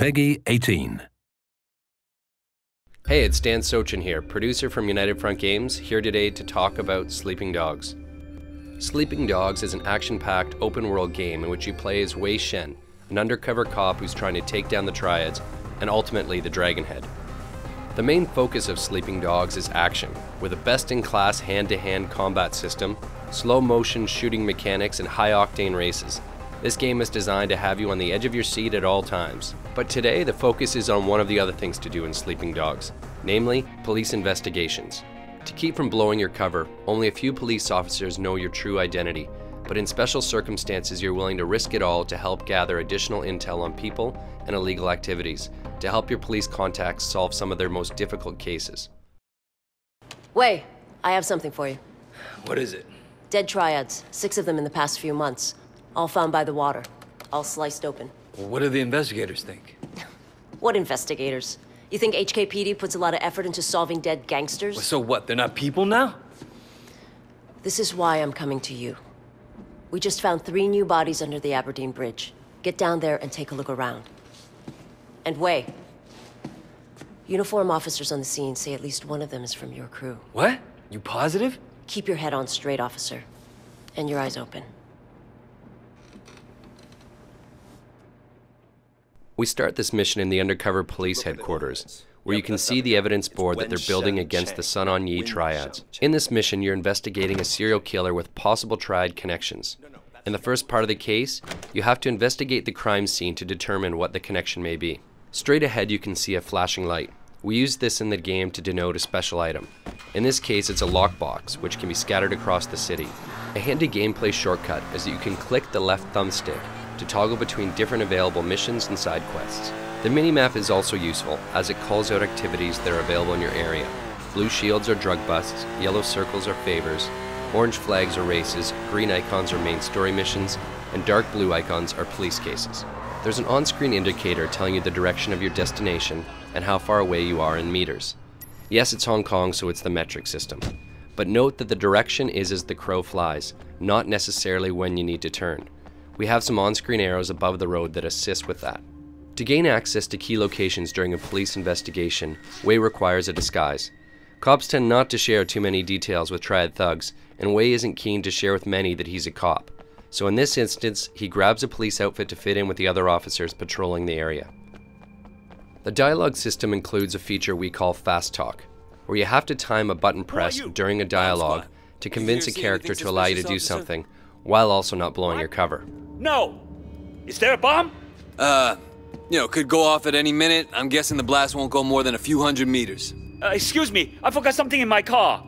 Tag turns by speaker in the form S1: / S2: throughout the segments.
S1: Peggy 18.
S2: Hey, it's Dan Sochin here, producer from United Front Games, here today to talk about Sleeping Dogs. Sleeping Dogs is an action-packed, open-world game in which you play as Wei Shen, an undercover cop who's trying to take down the Triads, and ultimately the Dragonhead. The main focus of Sleeping Dogs is action, with a best-in-class hand-to-hand combat system, slow-motion shooting mechanics, and high-octane races. This game is designed to have you on the edge of your seat at all times. But today, the focus is on one of the other things to do in Sleeping Dogs, namely, police investigations. To keep from blowing your cover, only a few police officers know your true identity, but in special circumstances you're willing to risk it all to help gather additional intel on people and illegal activities, to help your police contacts solve some of their most difficult cases.
S3: Wei, I have something for you.
S4: What is it?
S3: Dead Triads, 6 of them in the past few months. All found by the water, all sliced open.
S4: Well, what do the investigators think?
S3: What investigators? You think HKPD puts a lot of effort into solving dead gangsters?
S4: Well, so what, they're not people now?
S3: This is why I'm coming to you. We just found 3 new bodies under the Aberdeen Bridge. Get down there and take a look around. And Wei, uniform officers on the scene say at least one of them is from your crew.
S4: What? You positive?
S3: Keep your head on straight, officer. And your eyes open.
S2: We start this mission in the undercover police headquarters, where you can see the evidence board that they're building against the Sun On Yee Triads. In this mission, you're investigating a serial killer with possible Triad connections. In the first part of the case, you have to investigate the crime scene to determine what the connection may be. Straight ahead, you can see a flashing light. We use this in the game to denote a special item. In this case, it's a lockbox, which can be scattered across the city. A handy gameplay shortcut is that you can click the left thumbstick to toggle between different available missions and side quests. The minimap is also useful, as it calls out activities that are available in your area. Blue shields are drug busts, yellow circles are favors, orange flags are races, green icons are main story missions, and dark blue icons are police cases. There's an on-screen indicator telling you the direction of your destination and how far away you are in meters. Yes, it's Hong Kong, so it's the metric system. But note that the direction is as the crow flies, not necessarily when you need to turn. We have some on-screen arrows above the road that assist with that. To gain access to key locations during a police investigation, Wei requires a disguise. Cops tend not to share too many details with Triad thugs, and Wei isn't keen to share with many that he's a cop. So in this instance, he grabs a police outfit to fit in with the other officers patrolling the area. The dialogue system includes a feature we call Fast Talk, where you have to time a button press during a dialogue to convince a character to allow you to do something, while also not blowing your cover.
S5: No! Is there a bomb?
S6: Could go off at any minute. I'm guessing the blast won't go more than a few hundred meters.
S5: Excuse me, I forgot something in my car.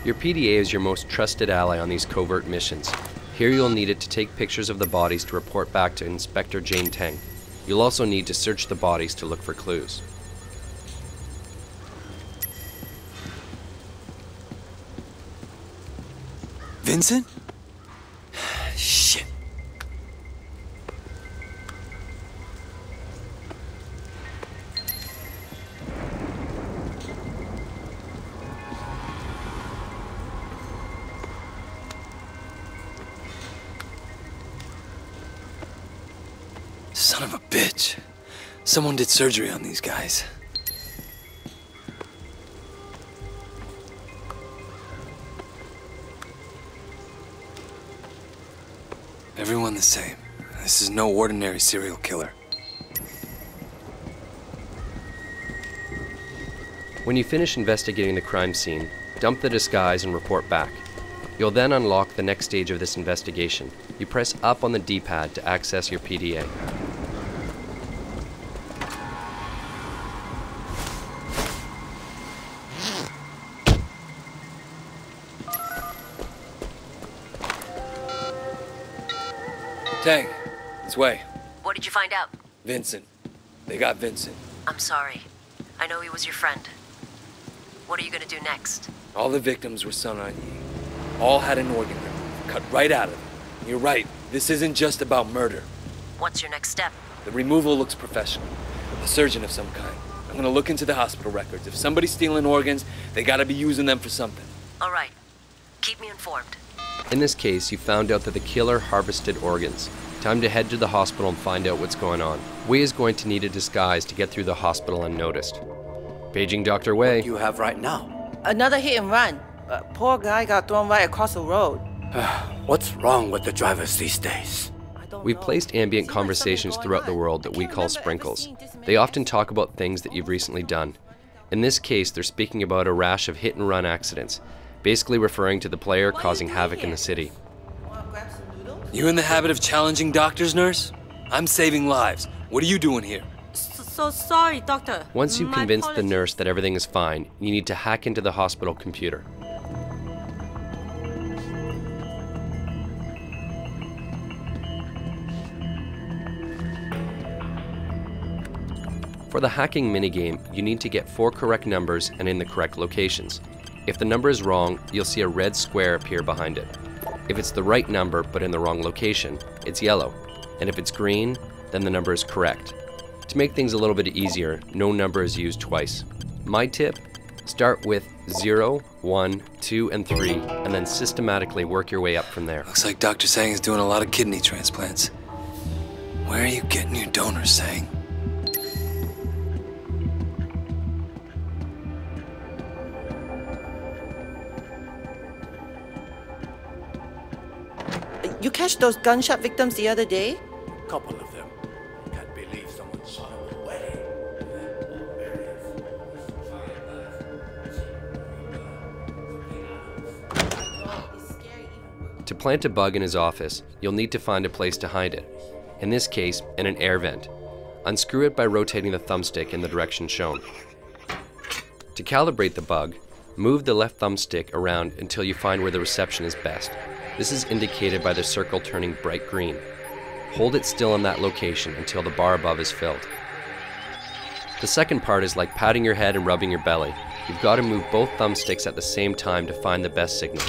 S2: Your PDA is your most trusted ally on these covert missions. Here you'll need it to take pictures of the bodies to report back to Inspector Jane Teng. You'll also need to search the bodies to look for clues.
S6: Vincent? Shit. Son of a bitch. Someone did surgery on these guys. Everyone the same. This is no ordinary serial killer.
S2: When you finish investigating the crime scene, dump the disguise and report back. You'll then unlock the next stage of this investigation. You press up on the D-pad to access your PDA.
S4: Tang, this way.
S3: What did you find out?
S4: Vincent. They got Vincent.
S3: I'm sorry. I know he was your friend. What are you gonna do next?
S4: All the victims were Sun On Yee. All had an organ removed, cut right out of them. You're right, this isn't just about murder.
S3: What's your next step?
S4: The removal looks professional. A surgeon of some kind. I'm gonna look into the hospital records. If somebody's stealing organs, they gotta be using them for something.
S3: All right. Keep me informed.
S2: In this case, you found out that the killer harvested organs. Time to head to the hospital and find out what's going on. Wei is going to need a disguise to get through the hospital unnoticed. Paging Dr. Wei.
S1: You have right now.
S7: Another hit and run. Poor guy got thrown right across the road.
S1: What's wrong with the drivers these days?
S2: We've placed ambient conversations throughout the world that we call sprinkles. They often talk about things that you've recently done. In this case, they're speaking about a rash of hit-and-run accidents, basically referring to the player causing havoc in the city.
S4: You in the habit of challenging doctors, nurse? I'm saving lives. What are you doing here?
S7: So sorry, doctor.
S2: Once you've
S7: My
S2: convinced the
S7: apologies.
S2: nurse that everything is fine, you need to hack into the hospital computer. For the hacking minigame, you need to get 4 correct numbers and in the correct locations. If the number is wrong, you'll see a red square appear behind it. If it's the right number but in the wrong location, it's yellow. And if it's green, then the number is correct. To make things a little bit easier, no number is used twice. My tip, start with 0, 1, 2, and 3, and then systematically work your way up from there.
S4: Looks like Dr. Sang is doing a lot of kidney transplants. Where are you getting your donors, Sang?
S7: You catch those gunshot victims the other day?
S1: Couple of them. Can't believe someone shot them away.
S2: To plant a bug in his office, you'll need to find a place to hide it. In this case, in an air vent. Unscrew it by rotating the thumbstick in the direction shown. To calibrate the bug, move the left thumbstick around until you find where the reception is best. This is indicated by the circle turning bright green. Hold it still in that location until the bar above is filled. The second part is like patting your head and rubbing your belly. You've got to move both thumbsticks at the same time to find the best signal.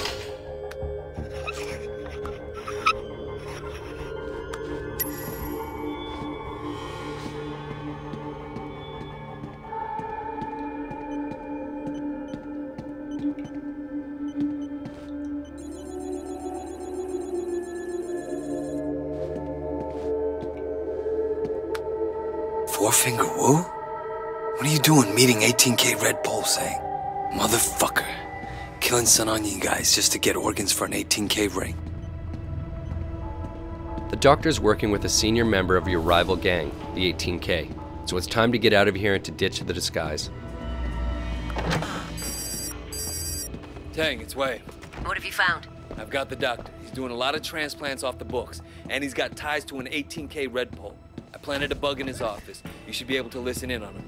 S4: Four-finger woo? What are you doing meeting 18K Red Pole, Sang? Motherfucker. Killing Sun On Yee guys just to get organs for an 18K ring.
S2: The doctor's working with a senior member of your rival gang, the 18K, so it's time to get out of here and to ditch the disguise.
S4: Tang, it's Wei.
S3: What have you found?
S4: I've got the doctor. He's doing a lot of transplants off the books, and he's got ties to an 18K Red Pole. I planted a bug in his office. You should be able to listen in on him.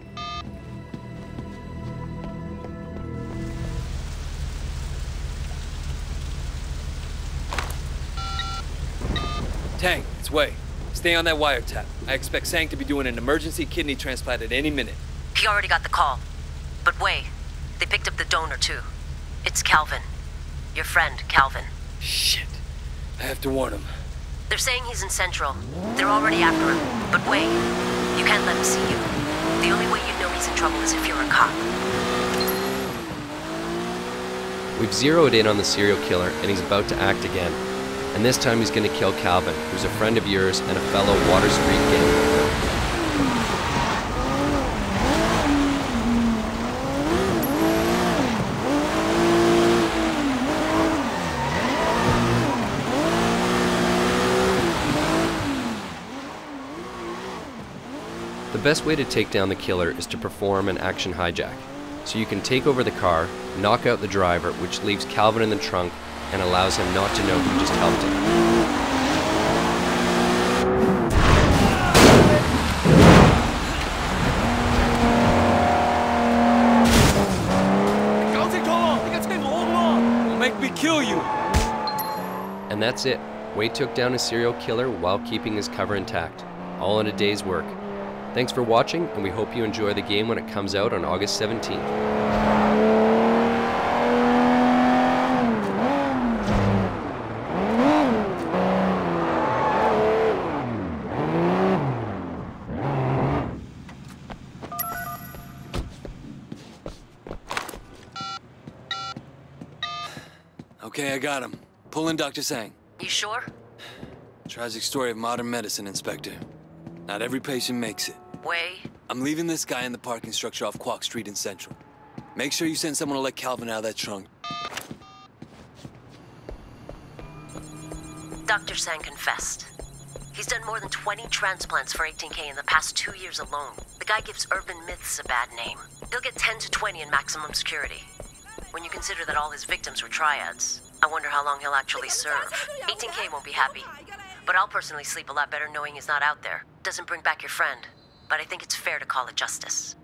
S4: Tang, it's Wei. Stay on that wiretap. I expect Sang to be doing an emergency kidney transplant at any minute.
S3: He already got the call. But wait, they picked up the donor too. It's Calvin. Your friend, Calvin.
S4: Shit. I have to warn him.
S3: They're saying he's in Central. They're already after him. But wait, you can't let him see you. The only way you know he's in trouble is if you're a cop.
S2: We've zeroed in on the serial killer and he's about to act again. And this time he's going to kill Calvin, who's a friend of yours and a fellow Water Street gang member. The best way to take down the killer is to perform an action hijack. So you can take over the car, knock out the driver, which leaves Calvin in the trunk and allows him not to know who just helped him.
S4: Don't make me kill you!
S2: And that's it. Wei took down a serial killer while keeping his cover intact, all in a day's work. Thanks for watching, and we hope you enjoy the game when it comes out on August 17th.
S6: Okay, I got him. Pull in Dr. Sang.
S3: You sure?
S6: Tragic story of modern medicine, Inspector. Not every patient makes it.
S3: Wei?
S6: I'm leaving this guy in the parking structure off Quock Street in Central. Make sure you send someone to let Calvin out of that trunk.
S3: Dr. Sang confessed. He's done more than 20 transplants for 18K in the past 2 years alone. The guy gives urban myths a bad name. He'll get 10 to 20 in maximum security. When you consider that all his victims were triads, I wonder how long he'll actually serve. 18K won't be happy. But I'll personally sleep a lot better knowing he's not out there. Doesn't bring back your friend. But I think it's fair to call it justice.